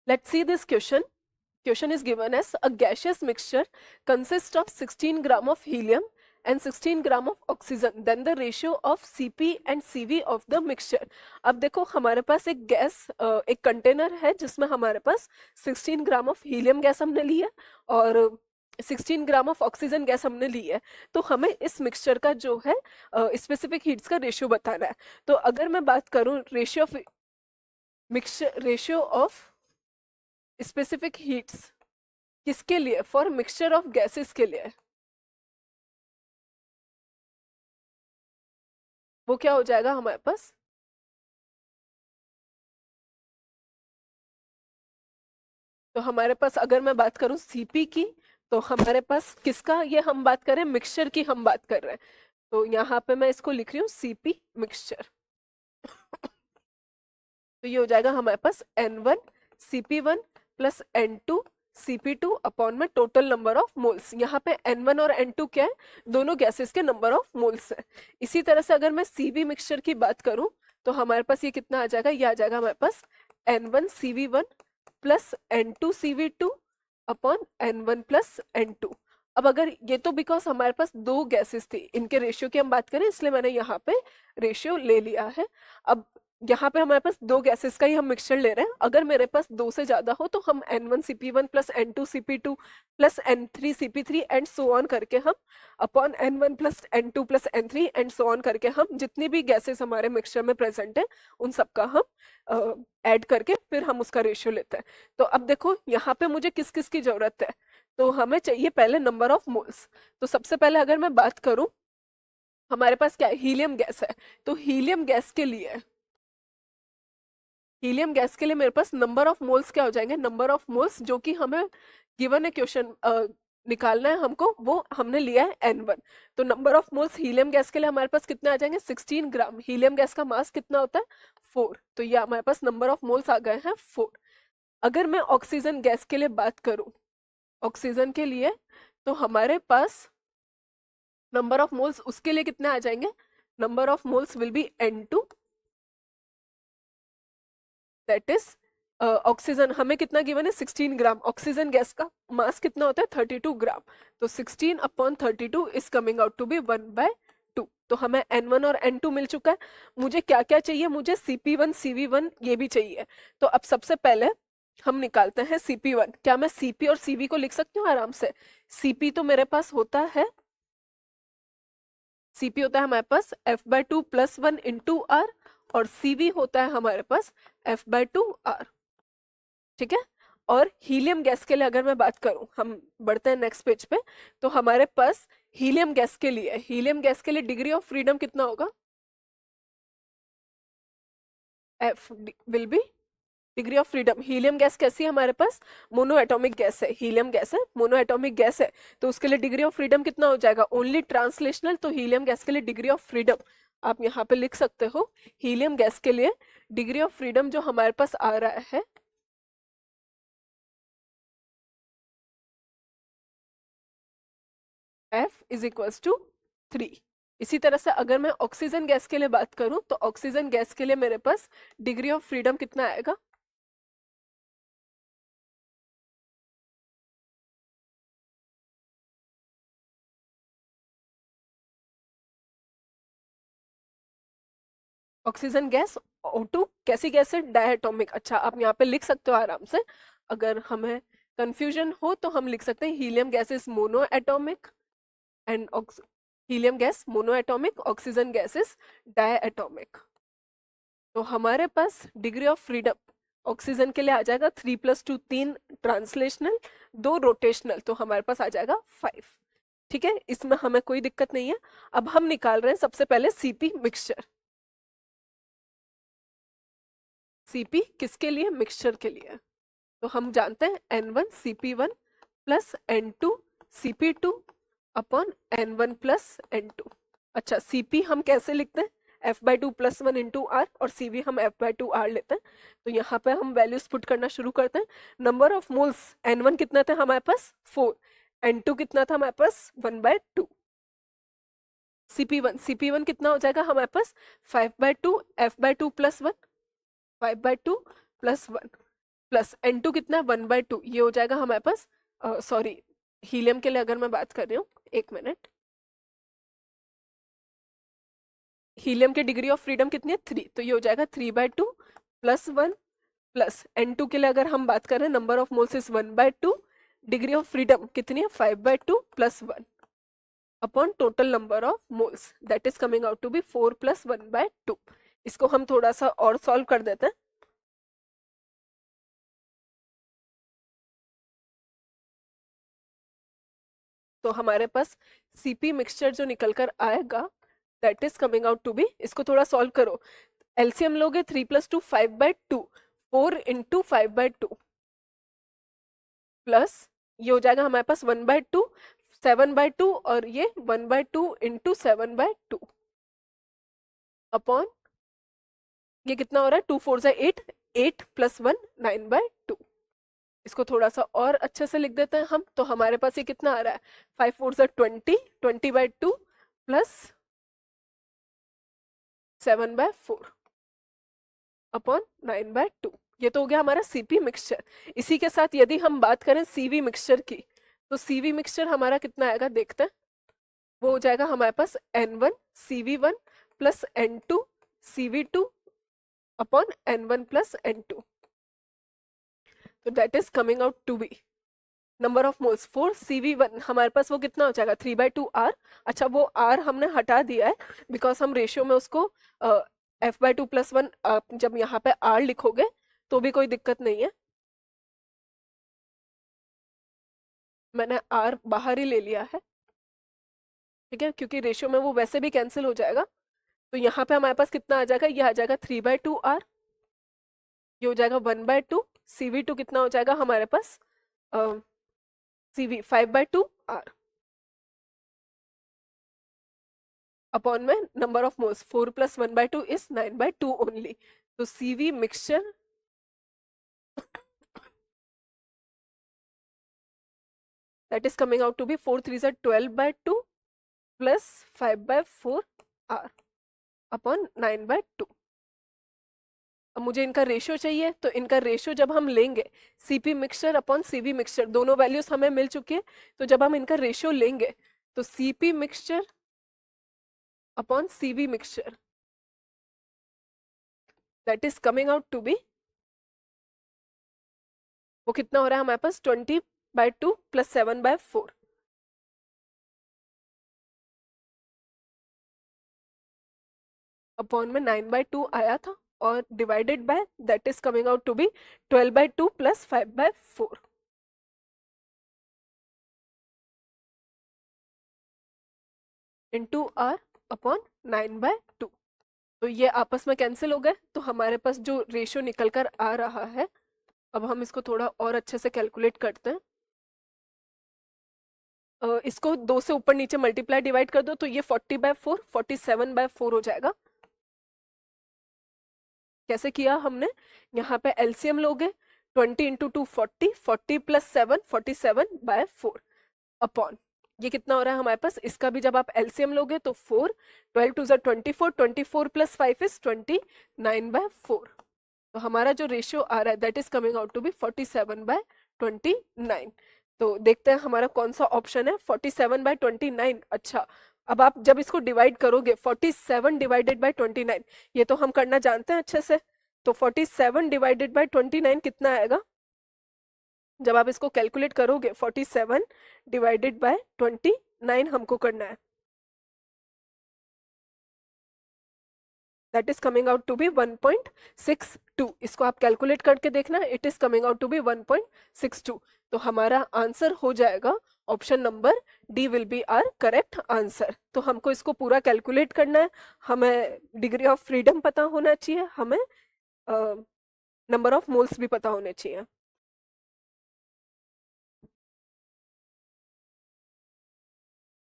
Let's see this question. Question is given as a gaseous mixture consists of 16 gram of helium and 16 gram of oxygen. Then the ratio of Cp and Cv of the mixture. अब देखो हमारे पास एक gas एक container है जिसमें हमारे पास 16 gram of helium gas हमने ली है और 16 ग्राम ऑफ ऑक्सीजन गैस हमने ली है। तो हमें इस मिक्सचर का जो है स्पेसिफिक हीट्स का रेशियो बताना है। तो अगर मैं बात करूं ratio of mixture, ratio of specific heats किसके लिए, फॉर मिक्सचर ऑफ गैसेस के लिए, वो क्या हो जाएगा हमारे पास, तो हमारे पास अगर मैं बात करूं सीपी की, तो हमारे पास किसका, ये हम बात करें मिक्सचर की हम बात कर रहे हैं। तो यहाँ पे मैं इसको लिख रही हूँ सीपी मिक्सचर। तो ये हो जाएगा हमारे पास N1 CP1 plus N2 CP2 upon में टोटल नंबर ऑफ मोल्स। यहाँ पे N1 और N2 क्या है, दोनों गैसेस के नंबर ऑफ मोल्स है। इसी तरह से अगर मैं CV मिक्सचर की बात करूं तो हमारे पास ये कितना आ जाएगा, ये आ जाएगा हमारे पास N1 CV1 plus N2 CV2 upon N1 plus N2। अब अगर ये तो बिकॉज हमारे पास दो गैसेस थी, इनके रेशियो की हम बात करें इसलिए मैंने यहाँ पे रेशियो ले लिया है। अब यहाँ पे हमारे पास दो गैसेस का ही हम मिक्सचर ले रहे हैं। अगर मेरे पास दो से ज्यादा हो तो हम N1 CP1 plus N2 CP2 plus N3 CP3 and so on करके हम upon N1 plus N2 plus N3 and so on करके हम जितनी भी गैसेस हमारे मिक्सचर में प्रेजेंट है उन सबका हम ऐड करके फिर हम उसका रेशियो लेते हैं। तो अब देखो यहाँ पे मुझे किस किस की जरूरत है, तो हमें चाहिए पहले नंबर ऑफ मोल्स। तो सबसे पहले अगर मैं बात करूं हमारे पास क्या है, हीलियम गैस है। तो हीलियम गैस के लिए, हीलियम गैस के लिए मेरे पास नंबर ऑफ मोल्स क्या हो जाएंगे, नंबर ऑफ मोल्स जो कि हमें गिवन है क्वेश्चन निकालना है हमको, वो हमने लिया है N1। तो number of moles helium gas के लिए हमारे पास कितने आ जाएंगे, 16 ग्राम। हीलियम गैस का मास कितना होता है 4, तो ये हमारे पास नंबर ऑफ मोल्स आ गए हैं 4। अगर मैं ऑक्सीजन गैस के लिए बात करूं, ऑक्सीजन के लिए तो हमारे पास नंबर ऑफ मोल्स उसके लिए कितने आ जाएंगे, number of moles will be N2, that is oxygen हमें कितना गिवन है 16 ग्राम। ऑक्सीजन गैस का मास कितना होता है 32 ग्राम। तो 16 upon 32 is coming out to be 1/2। तो हमें N1 और N2 मिल चुका है। मुझे क्या क्या चाहिए, मुझे CP1 CV1 ये भी चाहिए। तो अब सबसे पहले हम निकालते हैं CP1। क्या मैं CP और CV को लिख सकती हूँ आराम से। CP तो मेरे पास होता है, CP होता है हमारे पास F/2 प्लस 1 इंटू R और CV होता है हमारे पास F/2 R। ठीक है। और हीलियम गैस के लिए अगर मैं बात करूं, हम बढ़ते हैं नेक्स्ट पेज पे, तो हमारे पास हीलियम गैस के लिए, हीलियम गैस के लिए डिग्री ऑफ फ्रीडम कितना होगा, F will be degree of freedom. Helium gas कैसी है हमारे पास, मोनो एटॉमिक गैस है, हीलियम गैस है मोनो एटॉमिक गैस है। तो उसके लिए डिग्री ऑफ फ्रीडम कितना हो जाएगा, ओनली ट्रांसलेशनल। तो हीलियम गैस के लिए डिग्री ऑफ फ्रीडम आप यहाँ पे लिख सकते हो। हीलियम गैस के लिए डिग्री ऑफ फ्रीडम जो हमारे पास आ रहा है F इज इक्वल्स टू 3। इसी तरह से अगर मैं ऑक्सीजन गैस के लिए बात करूं तो ऑक्सीजन गैस के लिए मेरे पास डिग्री ऑफ फ्रीडम कितना आएगा, ऑक्सीजन गैस O2 कैसी गैस है, डायटोमिक। अच्छा आप यहाँ पे लिख सकते हो आराम से, अगर हमें कंफ्यूजन हो तो हम लिख सकते हैं helium gas is mono atomic and helium gas mono atomic, oxygen gas is diatomic. तो हमारे पास डिग्री ऑफ फ्रीडम ऑक्सीजन के लिए आ जाएगा 3+2 3 ट्रांसलेशनल 2 रोटेशनल, तो हमारे पास आ जाएगा 5। ठीक है, इसमें हमें कोई दिक्कत नहीं है। अब हम निकाल रहे हैं सबसे पहले CP मिक्सचर। CP किसके लिए, मिक्सचर के लिए। तो हम जानते हैं N1 CP1 plus N2 CP2 upon N1 plus N2। अच्छा CP हम कैसे लिखते हैं, F/2 प्लस 1 इंटू R और CV हम F/2 R लेते हैं। तो यहाँ पे हम वैल्यूज पुट करना शुरू करते हैं। नंबर ऑफ मोल्स N1 कितना था हमारे पास 4, N2 कितना था हमारे पास 1/2, CP1 कितना हो जाएगा हमारे पास 5/2 F/2 plus 1 5/2 plus 1 plus N2 कितना है 1/2, ये हो जाएगा हमारे पास, सॉरी हीलियम के लिए अगर मैं बात कर रही हूँ, एक मिनट, हीलियम की डिग्री ऑफ फ्रीडम कितनी है 3, तो ये हो जाएगा 3/2 प्लस 1, प्लस N2 के लिए अगर हम बात करें number of moles is 1/2, degree of freedom कितनी है 5/2 plus 1 upon total number of moles, that is coming out to be 4 plus 1/2। इसको हम थोड़ा सा और सॉल्व कर देते हैं। तो हमारे पास सीपी मिक्सचर जो निकल कर आएगा that is coming out to be, इसको थोड़ा सॉल्व करो, एलसीएम लोगे 3 + 2 5/2, 4 × 5/2 प्लस ये हो जाएगा हमारे पास 1/2 7/2 और ये 1/2 × 7/2 अपॉन ये कितना हो रहा है 2 4 = 8, 8 + 1 9/2। इसको थोड़ा सा और अच्छे से लिख देते हैं हम, तो हमारे पास ये कितना आ रहा है 5 4 = 20, 20/2 प्लस 7/4 अपॉन 9/2। ये तो हो गया हमारा सीपी मिक्सचर। इसी के साथ यदि हम बात करें सीवी मिक्सचर की, तो सीवी मिक्सचर हमारा कितना आएगा देखते हैं, वो हो जाएगा हमारे पास N1 CV1 plus N2 CV2 upon N1 plus N2, तो that is coming out to be number of moles for CV1 हमारे पास वो कितना हो जाएगा 3/2 R। अच्छा वो R हमने हटा दिया है बिकॉज हम रेशियो में उसको F/2 + 1 जब यहाँ पे R लिखोगे तो भी कोई दिक्कत नहीं है, मैंने R बाहर ही ले लिया है, ठीक है, क्योंकि रेशियो में वो वैसे भी कैंसिल हो जाएगा। तो यहाँ पे हमारे पास कितना आ जाएगा, ये आ जाएगा 3/2 R, ये हो जाएगा 1/2, CV2 कितना हो जाएगा हमारे पास CV 5/2 R अपॉन में number of moles 4 + 1/2 is 9/2 only. तो CV mixture that is coming out to be 4 3 = 12/2 plus 5/4 R upon 9/2। अब मुझे इनका रेशियो चाहिए, तो इनका रेशियो जब हम लेंगे CP mixture upon CV mixture, दोनों वैल्यूज हमें मिल चुकी है, तो जब हम इनका रेशियो लेंगे तो CP mixture upon CV mixture that is coming out to be, वो कितना हो रहा है हमारे पास 20/2 प्लस 7/4 अपॉन में 9/2 आया था और divided by that is coming out to be 12/2 plus 5/4 into R upon 9/2। तो ये आपस में कैंसिल हो गए, तो हमारे पास जो रेशियो निकल कर आ रहा है, अब हम इसको थोड़ा और अच्छे से कैलकुलेट करते हैं। इसको 2 से ऊपर नीचे मल्टीप्लाई डिवाइड कर दो, तो ये 40/4 47/4 हो जाएगा। कैसे किया हमने, यहाँ पे एलसीएम लोगे 20 × 2 40, 40 + 7 47/4 अपॉन ये कितना हो रहा है हमारे पास, इसका भी जब आप एलसीएम लोगे तो 4 12 2 = 24, 24 + 5 इज 29/4। तो हमारा जो रेशियो आ रहा है that is coming out to be 47/29। तो देखते हैं हमारा कौन सा ऑप्शन है 47/29। अच्छा अब आप जब इसको डिवाइड करोगे 47 डिवाइडेड बाय 29, ये तो हम करना जानते हैं अच्छे से, तो 47 डिवाइडेड बाय 29 कितना आएगा, जब आप इसको कैलकुलेट करोगे 47 डिवाइडेड बाय 29 हमको करना है, that is coming out to be 1.62। इसको आप कैलकुलेट करके देखना, it is coming out to be 1.62। तो हमारा आंसर हो जाएगा option number D will be our correct answer. तो हमको इसको पूरा कैलकुलेट करना है, हमें डिग्री ऑफ फ्रीडम पता होना चाहिए, हमें नंबर ऑफ मोल्स भी पता होने चाहिए।